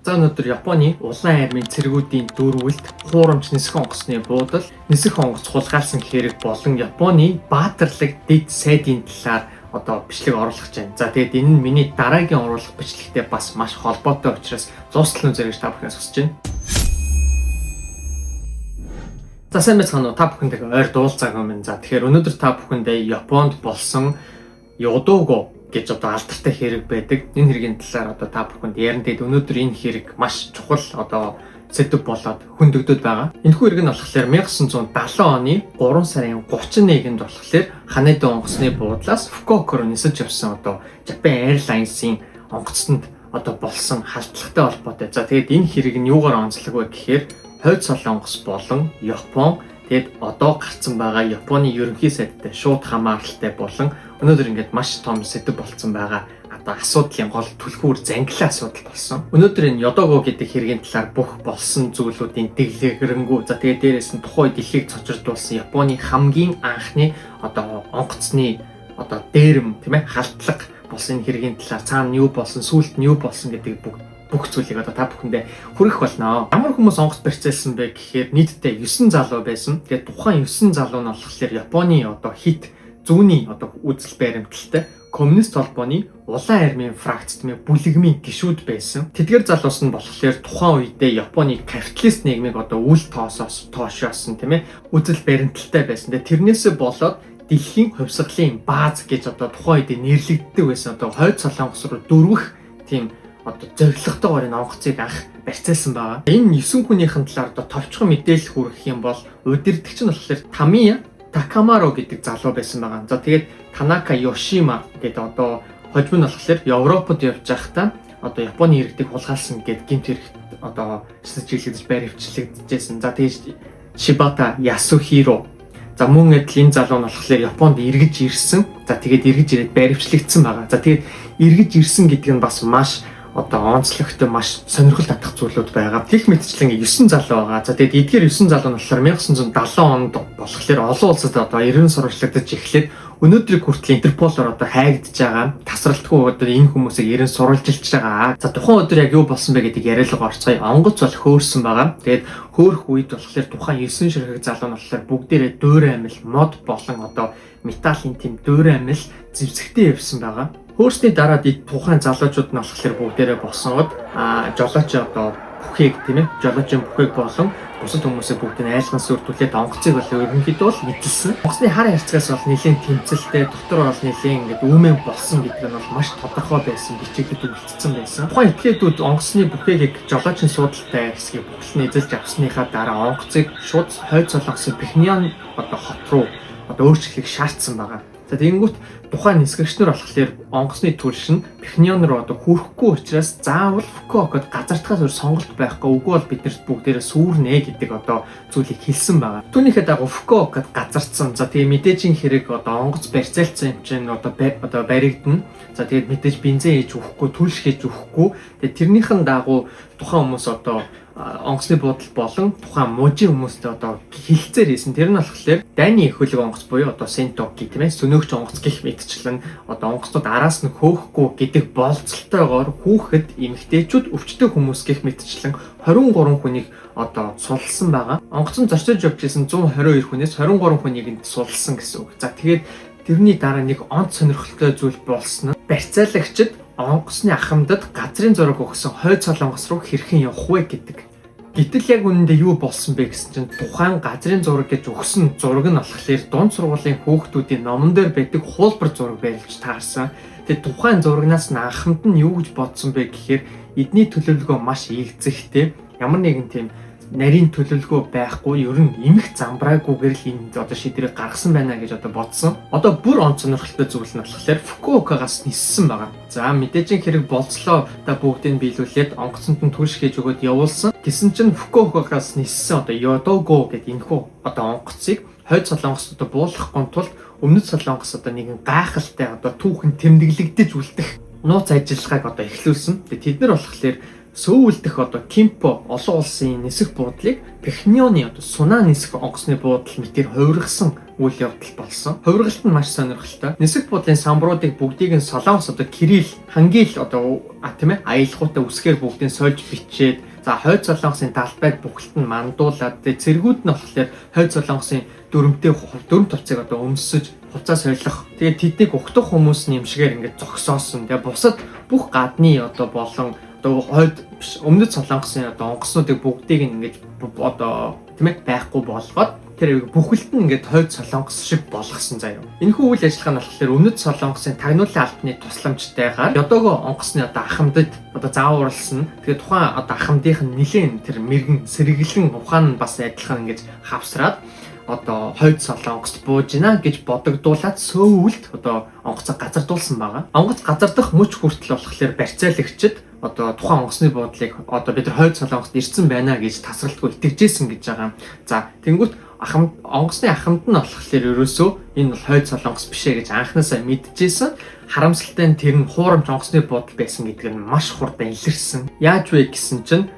За өнөөдөр Японы улаан армийн цэргүүдийн дөрвөлд хуурамч нисэх онгоцны буудал, нисэх онгоц хулгайлсан хэрэг болон Японы баатарлаг дэд сайдын талаар бичлэг оруулах гэж байна. За тэгээд энэ нь миний дараагийн оруулах бичлэгтэй бас маш холбоотой учраас зурслын зэрэг та бүхнээс хүсэж байна. За сайн байцгаана уу, та бүхэндээ ойр дуулцааг өмнө. За тэгэхээр өнөөдөр та бүхэндээ Японд болсон Ёдого гэж алдартай хэрэг байдаг. Энэ хэргийн талаар та бүхэнд ярина. Тэгээд өнөөдөр энэ хэрэг маш чухал сэдв болоод хөндөгдөд байгаа. Энэхүү хэрэг нь болохоор 1970 оны 3 сарын 31-нд болохоор Ханэдэ онгоцны буудлаас Фукуока руу нисэж явсан Japan Airlines-ийн онгоцонд болсон халдлагатай холбоотой. За тэгээд энэ хэрэг нь юугаар онцлог вэ гэхээр хойд солонгос болон Япон тэгээд гарцсан байгаа Японы ерөнхий сайдтай шууд хамааралтай болон өнөөдөр ингээд маш том сэдв болсон байгаа асуудлын гол түлхүүр зангилаа асуудал болсон. Өнөөдөр энэ Ёдого гэдэг хэргийн талаар бүх болсон зүйлүүдийн дэглэгэрэнгүү. За тэгээд дээрээс нь тухайн дэлхийг цочрдуулсан Японы хамгийн анхны онгоцны дээрэм тийм ээ халдлага болсон энэ хэргийн талаар цаана юу болсон, сүүлд нь юу болсон гэдэг бүх зүйлийг та бүхэндээ хүргэх болно. Ямар хүмүүс онгоц барьцаалсан бэ гэхээр нийтдээ 9 залуу байсан. Тэгээд тухайн 9 залуу нь болохоор Японы хит зүүнний үзэл баримталтай коммунист холбооны улаан армийн фракц тийм ээ бүлэгмийн гишүүд байсан. Тэдгээр залуус нь болохоор тухайн үедээ Японы капиталист нийгмийг үл тоошоосон тийм ээ үзэл баримталтай байсан. Тэрнээсээ болоод дэлхийн хувьсгалын бааз гэж тухайн үед нэрлэгддэг байсан. Хойд солонгос руу дөрвөх тийм зорилготойгоор энэ онгоцыг анх барьцаалсан байгаа. Энэ 9 хүнийхэн талаар товчхон мэдээлэл хүргэх юм бол удирдагч нь болохоор Тамия Такамаро гэдэг залуу байсан байгаа. За тэгээд Танака Йошима гэдэг хожим нь болохоор Европод явж байхдаа Японы иргэдийг хулгайлсан гэдэг гэмт хэрэгт чиглэгдэж баривчлагдчихсэн. За тэгээд Шибата Ясухиро. За мөн адил энэ залуу нь болохоор Японд эргэж ирсэн. За тэгээд эргэж ирээд баривчлагдсан байгаа. За тэгээд эргэж ирсэн гэдэг нь бас маш онцлогтой маш сонирхол татах зүйлүүд байгаа. Гэх мэтчлэн 9 залуу байгаа. За тэгээд эдгээр 9 залуу нь болохоор 1970 онд болохоор олон улсад эргэн сурвалжлагдаж эхлээд өнөөдрийг хүртэл Интерполоор хайгдж байгаа. Тасралтгүй энэ хүмүүсийг эргэн сурвалжилж байгаа. За тухайн өдөр яг юу болсон бэ гэдгийг яриалга орцгоё. Онгоц бол хөөрсөн байгаа. Тэгээд хөөрөх үед болохоор тухайн 9 ширхэг залуу нь болохоор бүгдээрээ дөөр амил, мод болон металлын тийм дөөр амил зэвсэгтэй явсан байгаа. Өөрсний дараа тухайн залуучууд нь болохоор бүгдээрээ босоод жолооч бүхийг тийм ээ жолоочийн бүхийг болон бусад хүмүүсээ бүгдийг айлган сүрдүүлээд онгоцыг бол ерөнхийдөө л эдэлсэн. Онгоцны хар харьцагаас бол нэлийн тэмцэлтэй дотор бол нэлийн ингээд үүмэн болсон гэдэг нь бол маш тодорхой байсан, бичигдэд үлдсэн байсан. Тухайн этгээдүүд онгоцны бүхийг жолоочийн суудалтай хэсгийг бүхэлд нь эзэлж авсныхаа дараа онгоцыг шууд хойд солонгосын Пхеньян хот руу өөрчлөхийг шаардсан байгаа. За тэгэнгүүт тухайн нисгэгчнэр болохоор онгоцны түлш нь Пхеньян руу хүрэхгүй учраас заавал Фукуокад газартахаас өөр сонголт байхгүй. Үгүй бол биднэрт бүгдээрээ сүрнэ гэдэг зүйлийг хэлсэн байгаа. Түүнийхээ дагуу Фукуокад газарцсан. За тэгээ мэдээж энэ хэрэг онгоц барьцаалцсан юм чинь баригдана. За тэгээд мэдээж бензин хийж өгөхгүй, түлш хийж өгөхгүй. Тэгээд тэрнийхэн дагуу тухайн хүмүүс онгоцны буудал болон тухайн мужийн хүмүүстэй хилцээр хийсэн. Тэр нь болохоор дайны их хөлөг онгоц буюу Сентоки тийм ээ сөнөөгч онгоц гэх мэтчлэн онгоцнууд араас нь хөөхгүй гэдэг болцолтойгоор хүүхэд эмэгтэйчүүд өвчтөе хүмүүс гэх мэтчлэн 23 хүнийг сулсан байгаа. Онгоцон зорчиж явж исэн 122 хүнээс 23 хүнийг сулсан гэсэн үг. За тэгээд тэрний дараа нэг онц сонирхолтой зүйл болсон нь барьцаалагчид онгоцны ахмадад газрын зураг өгсөн хойд солонгос руу хэрхэн явах вэ гэдэг. Гэтэл яг үнэндээ юу болсон бэ гэсэн чинь тухайн газрын зураг гэж өгсөн зураг нь болохоор дунд сургуулийн хүүхдүүдийн номон дээр байдаг хуулбар зураг байлж таарсан. Тэгээд тухайн зурагнаас нь анхамд нь юу гэж бодсон бэ гэхээр эдний төлөвлөгөө маш игцэгтэй. Ямар нэгэн тийм нарийн төлөвлөгөө байхгүй, ер нь эмх замбраагүйгээр л энэ шийдвэрийг гаргасан байна гэж бодсон. Бүр онцгой зүйл нь болохоор Фукуокагаас ниссэн байгаа. За мэдээж хэрэг болцлоо бүгдийг биелүүлээд онгоцонд нь түлш хийж өгөөд явуулсан. Гэсэн чинь Фукуокагаас ниссэн Ёдого гэдэг энэхүү онгоцыг хойд солонгосд буулгахгүй тулд өмнөд солонгос нэгэн гайхалтай түүхэн тэмдэглэгдэж үлдэх нууц ажиллагааг эхлүүлсэн. Тэд нар болохоор сөүлдэх одоо Кимпо олон улсын нисэх буудлыг Пхеньяны одоо Сунаа нисэх онгоцны буудал мэтэр хувиргасан үйл явдал болсон. Хувиргалт нь маш сонирхолтой. Нисэх буудлын самбаруудыг бүгдийг нь Солонгос одоо Кирилл хангил одоо тийм ээ аялгаутай үсгээр бүгдийг сольж бичээд за хойд Солонгосын талбайг бүхэлд нь мандуулаад цэргүүд нь болохоор хойд Солонгосын дөрөм товцыг одоо өмсөж хуцаа солих. Тэгээд тэднийг угтах хүмүүс нэмшгээр ингээд зогсоосон. Тэгээд бусад бүх гадны одоо болон одоо хойд өмнөд Солонгосын одоо онгоцнуудыг бүгдийг ингээд одоо тийм ээ байхгүй болгоод тэр бүхэлд нь ингээд хойд Солонгос шиг болгосон заяа. Энэхүү үйл ажиллагаа нь болохоор өмнөд Солонгосын тагнуулын албаны тусламжтайгаар Ёдоогоо онгоцны одоо ахмадад одоо зааварлсан. Тэгээд тухайн одоо ахмадынх нь нэлээд тэр мэрэгэн сэргэлэн ухаан нь бас адилхан ингээд хавсраад одоо хойд Солонгост бууж гинэ гэж бодогдуулаад сөүлд одоо онгоцоо газардуулсан байгаа. Онгоц газардах мөч хүртэл болохоор барьцаалагчид одоо тухайн онгоцны буудлыг одоо бид нар хойд Солонгост ирсэн байна гэж тасралтгүй итгэжсэн гэж байгаа. За тэнгуут онгоцны ахмад нь болохоор ерөөсөө энэ бол хойд Солонгос биш ээ гэж анхнаасаа мэдчихсэн. Харамсалтай нь тэр нь хуурамч онгоцны буудал байсан гэдэг нь маш хурдан илэрсэн. Яаж вэ гэсэн чинь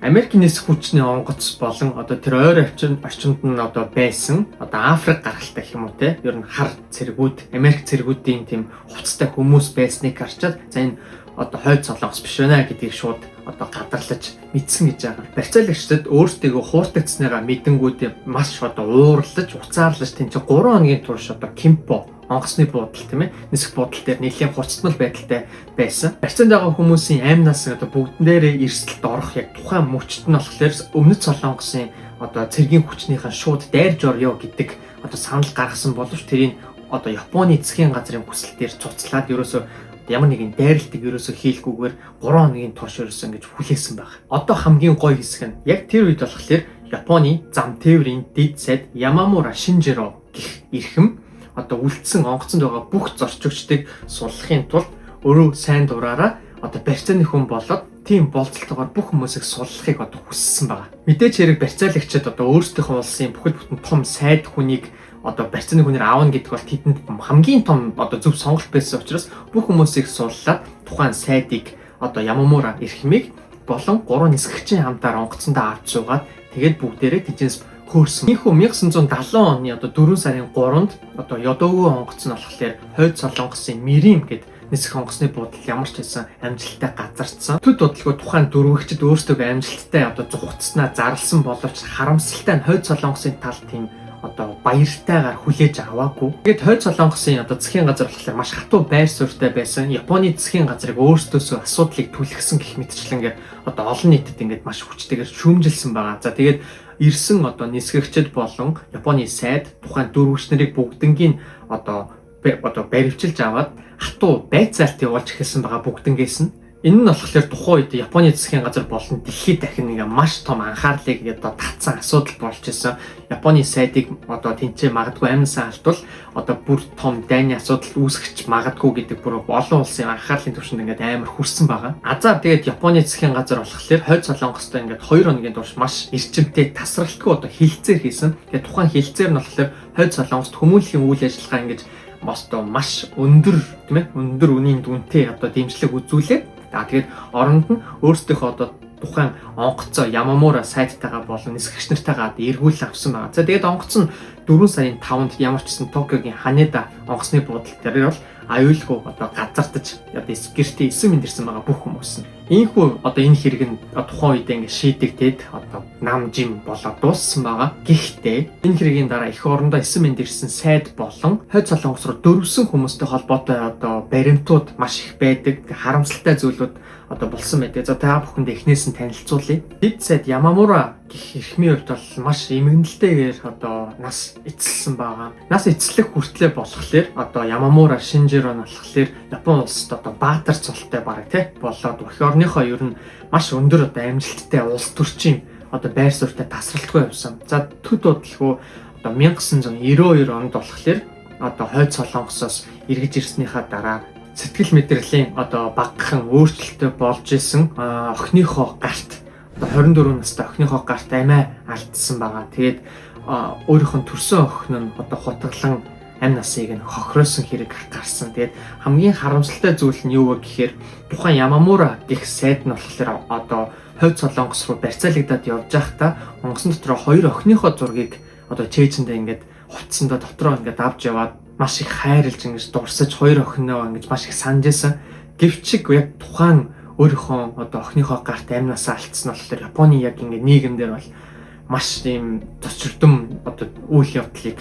Америкийн нисэх хүчний онгоц болон одоо тэр ойр орчинд нь одоо байсан одоо Африк гаралтай гэх юм уу те ер нь хар цэргүүд Америк цэргүүдийн тийм хувцастай хүмүүс байсныг харчаад за энэ одоо хойд Солонгос биш байна гэдгийг шууд одоо гадарлаж мэдсэн гэж байгаа. Барьцаалагчдад өөрсдөө хууртагдсныгаа мэдэнгүүд маш одоо уурлаж уцаарлаж тэнцээ 3 хоногийн турш одоо Кимпо онгоцны буудал тийм ээ нисэх буудал дээр нэлийн хуцтмал байдалтай байсан. Барьцаанд байгаа хүмүүсийн аймнаас одоо бүгднээрээ эрсдэлд орох яг тухайн мөчт нь болохоор өмнөд Солонгосын одоо цэргийн хүчнийхэн шууд дайрж орё гэдэг одоо санал гаргасан боловч тэрийг одоо Японы засгийн газрын хүсэл дээр цуцлаад ерөөсөө ямар нэгэн дайралтыг ерөөсөө хийлгүүгээр 3 хоногийн турш ерөөсөө ингэж хүлээсэн байна. Одоо хамгийн гоё хэсэг нь яг тэр үед болохоор Японы зам тээврийн дэд сайд Ямамура Шинжиро гэх эрхэм одоо үлдсэн онгоцонд байгаа бүх зорчигчдыг суллахын тулд өөрөө сайн дураараа одоо барьцааны хүн болоод тийм болцолтойгоор бүх хүмүүсийг суллахыг одоо хүссэн байгаа. Мэдээж хэрэг барьцаалагчид одоо өөрсдийнхөө улсын бүхэл бүтэн том сайд хүнийг одоо барьцааны хүнээр аавна гэдэг бол тэдэнд хамгийн том одоо зөв сонголт байсан учраас бүх хүмүүсийг суллаад тухайн сайдыг одоо Ямамура эрхмийг болон 3 нисгэгчийн хамтаар онгоцондоо авч суугаад тэгээд бүгдээрээ тэжээс хөрсөн. Ийхүү 1970 оны одоо 4 сарын 3-нд одоо Ёдоогоо онгоц нь болохоор хойд Солонгосын Мирим гэдэг нисэх онгоцны буудал ямар ч байсан амжилттай газардсан. Төд бодлого тухайн дөрвөгчд өөрсдөө амжилттай одоо зугтснаа зарласан боловч харамсалтай нь хойд Солонгосын тал тийм одоо баяртайгаар хүлээж аваагүй. Тэгээд хойд Солонгосын одоо засгийн газар болохоор маш хатуу байр суурьтай байсан. Японы засгийн газрыг өөрсдөөсөө асуудлыг түлхсэн гэх мэтчлэнгээр одоо олон нийтэд ингээд маш хүчтэйгээр шүүмжилсэн байгаа. За тэгээд ирсэн одоо нисгэгчд болон Японы сайд тухайн дөрвөгч нарыг бүгднгийн одоо баривчилж аваад хатуу байцаалт явуулж эхэлсэн байгаа бүгднгээс нь. Энэ нь болохоор тухайн үед Японы засгийн газар болон дэлхийд дахин ингээ маш том анхаарлыг одоо татсан асуудал болж исэн. Японы сайдыг одоо тэнцээ магадгүй амнасаа алтвал одоо бүр том дайны асуудал үүсгэж магадгүй гэдэг бүр олон улсын анхаарлын түвшинд ингээ амар хүрсэн байгаа. За тэгээд Японы засгийн газар болохоор хойд Солонгостой ингээ 2 хоногийн турш маш эрчимтэй тасралтгүй одоо хилцээр хийсэн. Тэгээд тухайн хилцээр нь болохоор хойд Солонгост хүмүүнлэгийн үйл ажиллагаа ингээ маш өндөр тийм ээ өндөр үнийн дүнтэй одоо дэмжлэг үзүүлээд тэгээд оронд нь өөрсдийнхөө одоо тухайн онгоцоо Ямамура сайдтайгаа болон нисгэгч нартайгаа эргүүлэн авсан байгаа. За тэгээд онгоц нь 4 сарын 5-нд ямар ч гэсэн Токиогийн Ханеда онгоцны буудал дээр бол аюулгүй одоо газардаж одоо гэртээ эсэм мэндэрсэн байгаа бүх хүмүүс нь. Ийхүү одоо энэ хэрэг нь тухайн үед ингээ шийдэгдээд одоо нам жим болоод дууссан байгаа. Гэхдээ энэ хэргийн дараа их орондоо эсэм мэндэрсэн сайд болон хойд Солонгос руу дөрвсөн хүмүүстэй холбоотой одоо баримтууд маш их байдаг. Харамсалтай зүйлүүд одоо болсон байдаг. За та бүхэнд эхнээс нь танилцуулъя. Дэд сайд Ямамура гэх эрхмийн хувьд бол маш эмгэнэлтэйгээр одоо нас эцэлсэн байгаа. Нас эцэлэх хүртлээр болохоор одоо Ямамура Шинжиро нь болохоор Япон улсад одоо баатар цолтой баг тий болоод өх орныхоо ер нь маш өндөр одоо амжилттай улс төрчийн одоо байр суурьтай тасралтгүй явсан. За төд бодлого одоо 1992 онд болохоор одоо хойд Солонгосоос эргэж ирснийхаа дараа сэтгэл мэдрэлийн одоо багахан өөрчлөлтөй болж исэн охиныхоо гарт одоо 24 настай охиныхоо гарт амиа алдсан байгаа. Тэгээд өөрийнх нь төрсөн охин нь одоо хутгалан амь насыг нь хохироосон хэрэг гарсан. Тэгээд хамгийн харамсалтай зүйл нь юу вэ гэхээр тухайн Ямамура гэх сайд нь болохоор одоо Хойд Солонгос руу барьцаалагдаад явж байхдаа онгоцон дотроо 2 охиныхоо зургийг одоо чэйжэндээ ингээд хувцсандаа дотроо ингээд авч яваад маш их хайрлж ингэж дурсаж 2 охиноо ингэж маш их санаж байсан. Гэвч яг тухайн өөрийнхөө одоо охиныхоо гарт амнасаа алдсан болохоор Японы яг ингээд нийгэмдэр бол маш ийм зочирдом одоо үйл явдлыг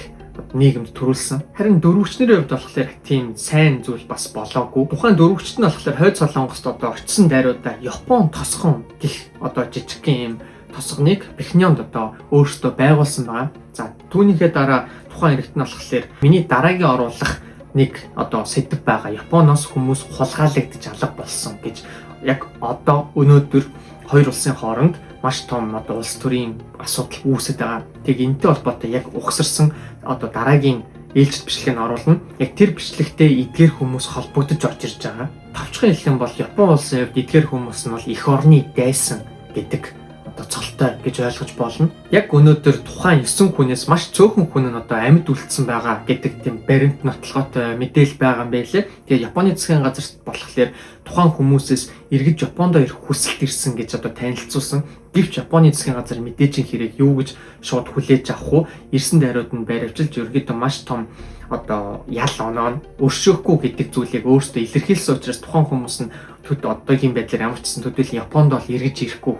нийгэмд төрүүлсэн. Харин дөрвөгчнэрийн хувьд болохоор тийм сайн зүйл бас болоогүй. Тухайн дөрвөгчт нь болохоор Хойд Солонгост одоо очисон дайруудаа Япон тосгон гэх одоо жижигхэн ийм тосгоныг Пхеньянд одоо өөрсдөө байгуулсан байгаа. За түүнийхээ дараа тухайн иргэд нь болохоор миний дараагийн оруулах нэг одоо сэдв байгаа. Японоос хүмүүс хулгайлагдаж алга болсон гэж яг одоо өнөөдөр хоёр улсын хооронд маш том одоо улс төрийн асуудал үүсэж байгаа. Тэг энэтэй холбоотой яг ухсарсан одоо дараагийн ээлжид бичлэгийг оруулна. Яг тэр бичлэгтээ эдгээр хүмүүс холбогдож орж ирж байгаа. Тавчхан хэлэх юм бол Япон улсын хувьд эдгээр хүмүүс нь бол эх орны дайсан гэдэг одоо цолтой гэж ойлгож болно. Яг өнөөдөр тухайн 9 хүнээс маш цөөхөн хүн нь одоо амьд үлдсэн байгаа гэдэг тийм баримт нотолгоотой мэдээлэл байгаа юм байлээ. Тэгээ Японы засгийн газарт болохоор тухайн хүмүүсээс эргэж Японд ирэх хүсэлт ирсэн гэж одоо танилцуулсан. Гэвч Японы засгийн газар мэдээж хэрэг юу гэж шууд хүлээж авах уу? Ирсэн дайрууд нь баривчилж ерөөдөө маш том одоо ял оноо өршөөхгүй гэдэг зүйлийг өөртөө илэрхийлсэн учраас тухайн хүмүүс нь одоогийн байдлаар ямар ч гэсэн төдийлөн Японд бол эргэж ирэхгүй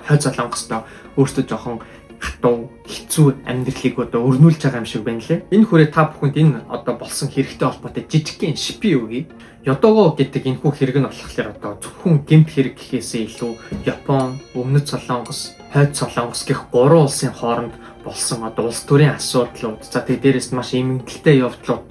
Хойд Солонгостоо өөртөө жоохон хатуу хэцүү амьдралыг одоо өрнүүлж байгаа юм шиг байна лээ. Энэ хүрээ та бүхэнд энэ одоо болсон хэрэгтэй холбоотой жижигхэн шипи өгье. Йодого гэдэг энэхүү хэрэг нь болохоор одоо зөвхөн гэмт хэрэг гэхээсээ илүү Япон, Өмнөд Солонгос, Хойд Солонгос гэх гурван улсын хооронд болсон одоо улс төрийн асуудлууд. За тэгээ дээрээс маш эмгэнэлтэй явдлууд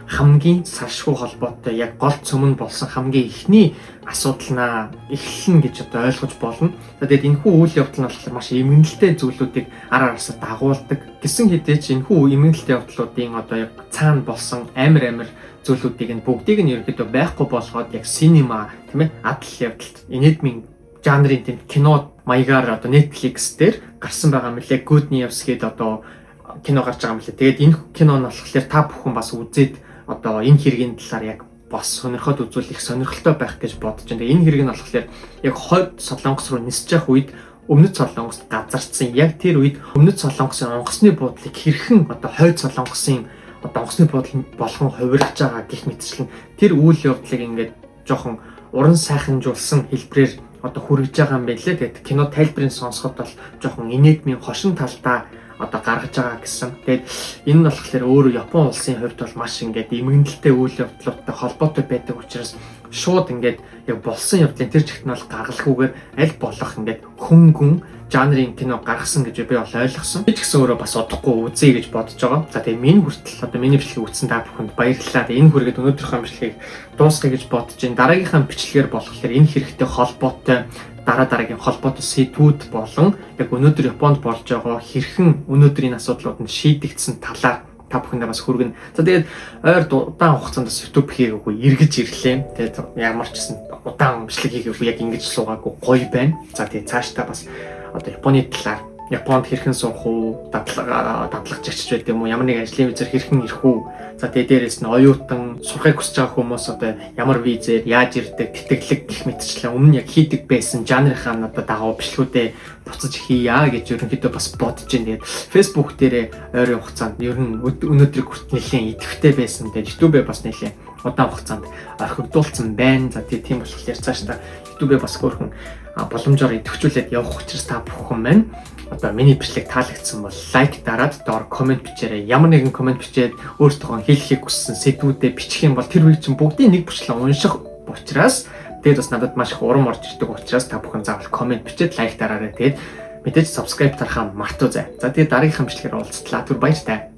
хамгийн салшгүй холбоотой яг гол цөмөн болсон хамгийн ихний асуудал эхэлнэ гэж одоо ойлгож болно. За тэгээд энэхүү үйл явдал нь болохоор маш эмгэнэлтэй зүйлүүдийг ар араасаа дагуулдаг. Гэсэн хэдий ч энэхүү эмгэнэлтэй явдлуудын одоо яг цаана болсон амар зүйлүүдийг нь бүгдийг нь ерөөдөө байхгүй болгоод яг синема тийм ээ адал явдалт энэдмийн жанрын тийм кино маягаар одоо Netflix дээр гарсан байгаа мөлий Good News гэдэг одоо кино гарч байгаа мөлий. Тэгээд энэ кино нь болохоор та бүхэн бас үзээд одоо энэ хэргийн талаар яг бас сонирхоод үзвэл их сонирхолтой байх гэж бодож байна. Энэ хэрэг нь болохоор яг Хойд Солонгос руу нисэж явах үед Өмнөд Солонгост газарцсан. Яг тэр үед Өмнөд Солонгосын онгоцны буудлыг хэрхэн одоо Хойд Солонгосын одоо онгоцны буудлын болгон хувирж байгаа гэх мэтчлэн тэр үйл явдлыг ингээд жоохон уран сайханжуулсан хэлбэрээр одоо хүргэж байгаа юм байлээ. Тэгээд кино тайлбарыг сонсоход бол жоохон инээдмийн хошин талдаа одоо гаргаж байгаа гэсэн. Тэгээд энэ нь болохоор өөрөө Япон улсын хувьд бол маш ингээд эмгэнэлтэй үйл явдлуудтай холбоотой байдаг учраас шууд ингээд яг болсон явдлын тэр чигт нь бол гаргалгүйгээр аль болох ингээд хөнгөн жанрын кино гаргасан гэж би бол ойлгосон. Би ч гэсэн өөрөө бас удахгүй үзье гэж бодож байгаа. За тэгээ миний хүртэл одоо миний бичлэгийг үзсэн та бүхэнд баярлалаа. Энэ хүргээд өнөөдрийнхөө бичлэгийг дуусгая гэж бодож байна. Дараагийнхаа бичлэгээр болохоор энэ хэрэгтэй холбоотой дараагийн холбоотой сэдвүүд болон яг өнөөдөр Японд болж байгаа хэрхэн өнөөдрийн асуудлууд нь шийдэгдсэн талаар та бүхэндээ бас хүргэнэ. За тэгээд ойр удаан хугацаанд бас YouTube хийгээгүй эргэж ирлээ. Тэгээд ямар ч гэсэн удаан бичлэг хийгээгүй яг ингэж суугаагүй гоё байна. За тэгээд цаашдаа бас одоо Японы талаар Японд хэрхэн сурах уу, дадлагч агч байд юм уу, ямар нэг ажлын визээр хэрхэн ирэх үү. За тэгээ дээрээс нь оюутан сурахыг хүсэж байгаа хүмүүс одоо ямар визээр яаж ирдэг, тэтгэлэг гэх мэтчлэн өмнө яг хийдэг байсан жанрынхаа одоо дагуу бичлэгүүдээ буцаж хийя гэж ерөнхийдөө бас бодож байна. Тэгээд Facebook дээрээ ойрын хугацаанд ер нь өнөөдрийг хүртэл нэлээд идэвхтэй байсан. Тэгээд YouTube-ээ бас нэлээд удаан хугацаанд орхигдуулсан байна. За тийм болохоор цаашдаа YouTube-ээ бас хөөрхөн боломжоор идэвхжүүлээд явах учраас та бүхэн маань одоо миний бичлэг таалагдсан бол лайк дараад доор комент бичээрэй. Ямар нэгэн комент бичээд өөртөө хэлхийг хүссэн сэдвүүдэд бичих юм бол тэр үеийг чинь бүгдийн нэг бичлэг унших учраас тэгээд бас надад маш их урам орж ирдэг учраас та бүхэн заавал комент бичээд лайк дараарай. Тэгээд мэдээж subscribe тарахаа мартуу зай. За тэгээд дараагийнхаа бичлэгээр уулзтлаа. Түр баяртай.